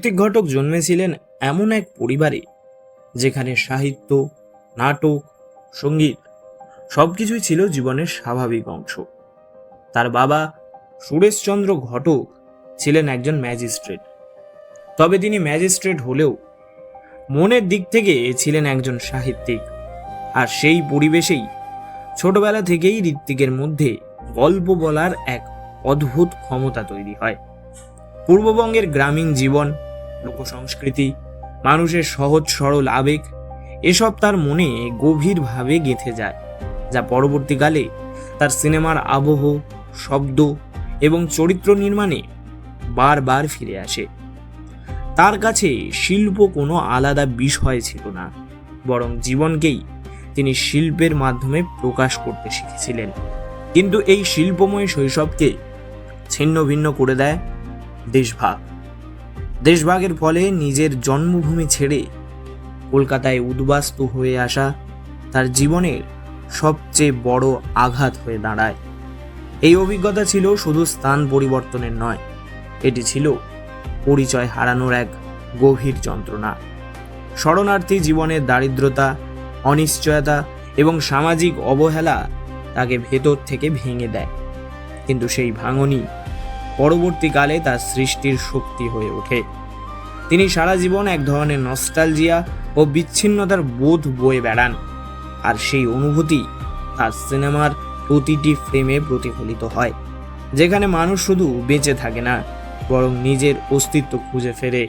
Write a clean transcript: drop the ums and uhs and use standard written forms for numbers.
ঋত্বিক ঘটক জন্মেছিলেন এমন এক পরিবারে যেখানে সাহিত্য, নাটক, সঙ্গীত সবকিছুই ছিল জীবনের স্বাভাবিক অংশ। তার বাবা সুরেশচন্দ্র ঘটক ছিলেন একজন ম্যাজিস্ট্রেট। তবে তিনি ম্যাজিস্ট্রেট হলেও মনের দিক থেকে ছিলেন একজন সাহিত্যিক। আর সেই পরিবেশেই ছোটবেলা থেকেই ঋত্বিকের মধ্যে গল্প বলার এক অদ্ভুত ক্ষমতা তৈরি হয়। পূর্ববঙ্গের গ্রামীণ জীবন, লোকসংস্কৃতি, মানুষের সহজ সরল আবেগ এসব তার মনে গভীরভাবে গেঁথে যায়, যা পরবর্তীকালে তার সিনেমার আবহ, শব্দ এবং চরিত্র নির্মাণে বারবার ফিরে আসে। তার কাছে শিল্প কোনো আলাদা বিষয় ছিল না, বরং জীবনকেই তিনি শিল্পের মাধ্যমে প্রকাশ করতে শিখেছিলেন। কিন্তু এই শিল্পময় শৈশবকে ছিন্ন ভিন্ন করে দেয় দেশভাগ। দেশভাগের ফলে নিজের জন্মভূমি ছেড়ে কলকাতায় উদ্বাস্তু হয়ে আসা তার জীবনের সবচেয়ে বড় আঘাত হয়ে দাঁড়ায়। এই অভিজ্ঞতা ছিল শুধু স্থান পরিবর্তনের নয়, এটি ছিল পরিচয় হারানোর এক গভীর যন্ত্রণা। শরণার্থী জীবনের দারিদ্রতা, অনিশ্চয়তা এবং সামাজিক অবহেলা তাকে ভেতর থেকে ভেঙে দেয়। কিন্তু সেই ভাঙনই পরবর্তীকালে তার সৃষ্টির শক্তি হয়ে ওঠে। তিনি সারা জীবন এক ধরনের নস্টালজিয়া ও বিচ্ছিন্নতার বোধ বয়ে বেড়ান, আর সেই অনুভূতি তার সিনেমার প্রতিটি ফ্রেমে প্রতিফলিত হয়, যেখানে মানুষ শুধু বেঁচে থাকে না, বরং নিজের অস্তিত্ব খুঁজে ফেরে।